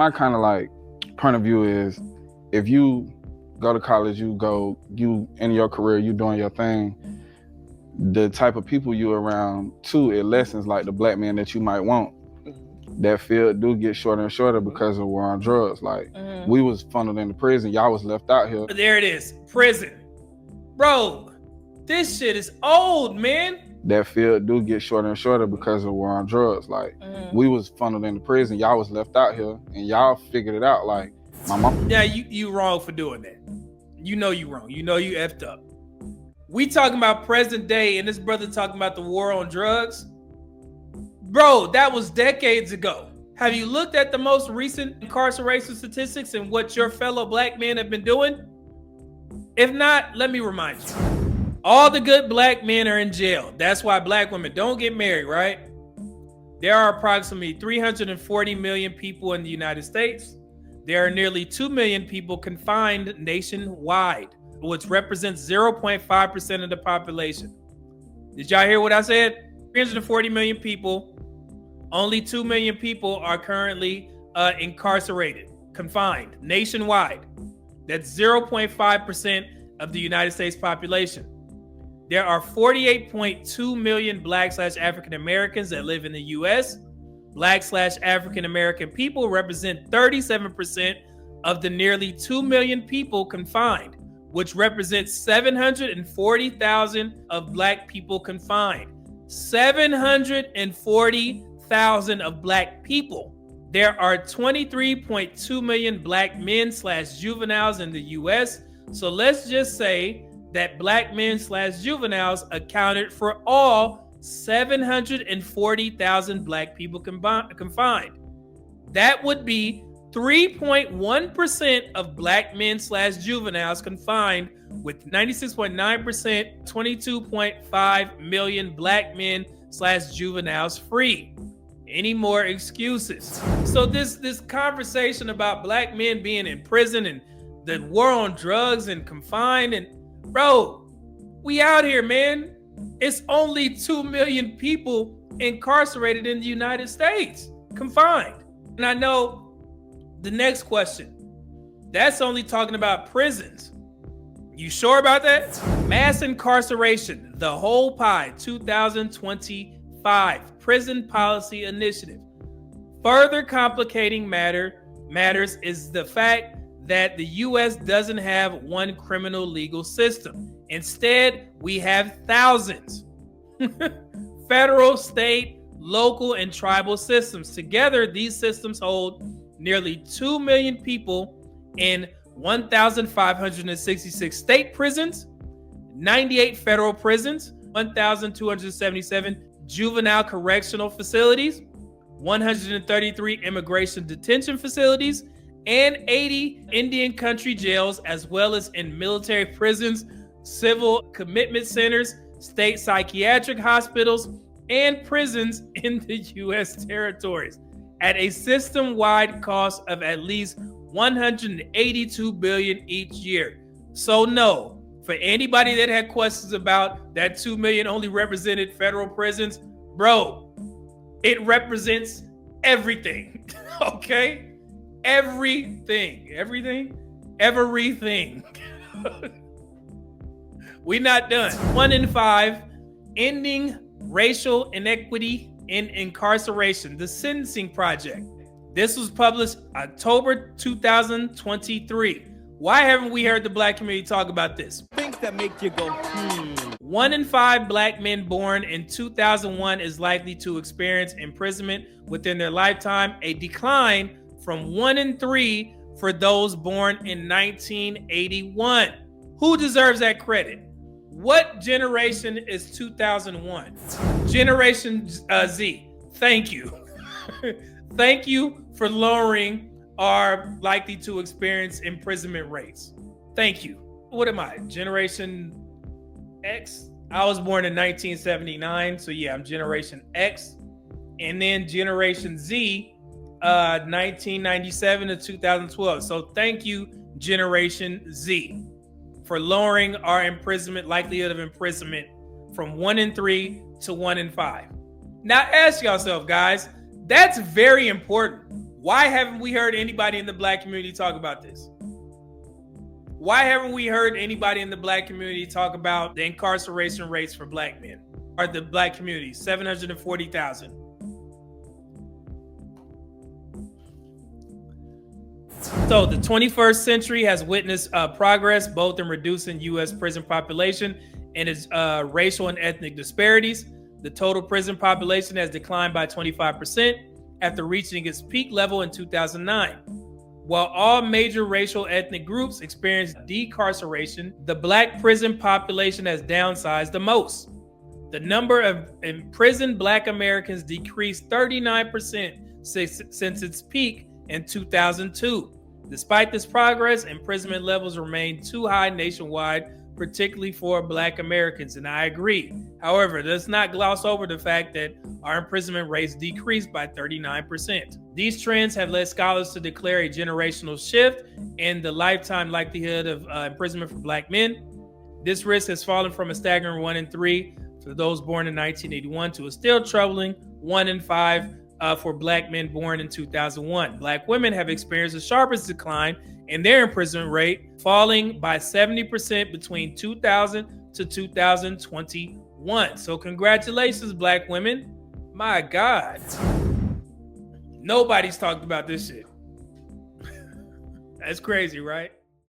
my kind of like point of view is, if you go to college, you in your career, you doing your thing, the type of people you around too, it lessens like the black man that you might want. That field do get shorter and shorter because of war on drugs. Like we was funneled into prison, y'all was left out here. There it is, prison. Bro, this shit is old, man. That field do get shorter and shorter because of war on drugs. Like we was funneled into prison, y'all was left out here, and y'all figured it out. Like my mom. Yeah, you wrong for doing that. You know you wrong. You know you effed up. We talking about present day, and this brother talking about the war on drugs. Bro, that was decades ago. Have you looked at the most recent incarceration statistics and what your fellow black men have been doing? If not, let me remind you. All the good black men are in jail. That's why black women don't get married, right? There are approximately 340 million people in the United States. There are nearly 2 million people confined nationwide, which represents 0.5% of the population. Did y'all hear what I said? 340 million people. Only 2 million people are currently incarcerated, confined nationwide. That's 0.5% of the United States population. There are 48.2 million Black/African Americans that live in the U.S. Black/African American people represent 37% of the nearly 2 million people confined, which represents 740,000 of black people confined. 740,000 of black people. There are 23.2 million black men/juveniles in the US. So let's just say that black men/juveniles accounted for all 740,000 black people confined. That would be 3.1% of black men/juveniles confined, with 96.9%, 22.5 million black men/juveniles free. Any more excuses? So this conversation about black men being in prison and the war on drugs and confined, and bro, we out here, man. It's only 2 million people incarcerated in the United States, confined. And I know the next question, that's only talking about prisons. You sure about that? Mass incarceration, the whole pie, 2025 prison policy initiative. Further complicating matters is the fact that the U.S. doesn't have one criminal legal system. Instead, we have thousands. Federal, state, local, and tribal systems. Together, these systems hold nearly 2 million people in 1,566 state prisons, 98 federal prisons, 1,277 juvenile correctional facilities, 133 immigration detention facilities, and 80 Indian country jails, as well as in military prisons, civil commitment centers, state psychiatric hospitals, and prisons in the U.S. territories, at a system-wide cost of at least $182 billion each year. So no, for anybody that had questions about that 2 million only represented federal prisons, bro, it represents everything. Okay? Everything. We're not done. 1 in 5, ending racial inequity in incarceration, the Sentencing Project. This was published October 2023. Why haven't we heard the black community talk about this? Things that make you go, 1 in 5 black men born in 2001 is likely to experience imprisonment within their lifetime, a decline from 1 in 3 for those born in 1981. Who deserves that credit? What generation is 2001? Generation Z. Thank you. Thank you for lowering our likely to experience imprisonment rates. Thank you. What am I? Generation X? I was born in 1979, so yeah, I'm Generation X. And then Generation Z, 1997 to 2012. So thank you, Generation Z, for lowering our likelihood of imprisonment from 1 in 3 to 1 in 5. Now ask yourself, guys, that's very important. Why haven't we heard anybody in the black community talk about this? Why haven't we heard anybody in the black community talk about the incarceration rates for black men? Or the black community, 740,000. So the 21st century has witnessed progress both in reducing U.S. prison population and its racial and ethnic disparities. The total prison population has declined by 25% after reaching its peak level in 2009. While all major racial ethnic groups experienced decarceration, the black prison population has downsized the most. The number of imprisoned black Americans decreased 39% since its peak in 2002. Despite this progress, imprisonment levels remain too high nationwide, particularly for black Americans, and I agree. However, let's not gloss over the fact that our imprisonment rates decreased by 39%. These trends have led scholars to declare a generational shift in the lifetime likelihood of imprisonment for black men. This risk has fallen from a staggering 1 in 3 for those born in 1981 to a still troubling 1 in 5 for black men born in 2001. Black women have experienced the sharpest decline in their imprisonment rate, falling by 70% between 2000 to 2021. So congratulations, black women. My God. Nobody's talked about this shit. That's crazy, right?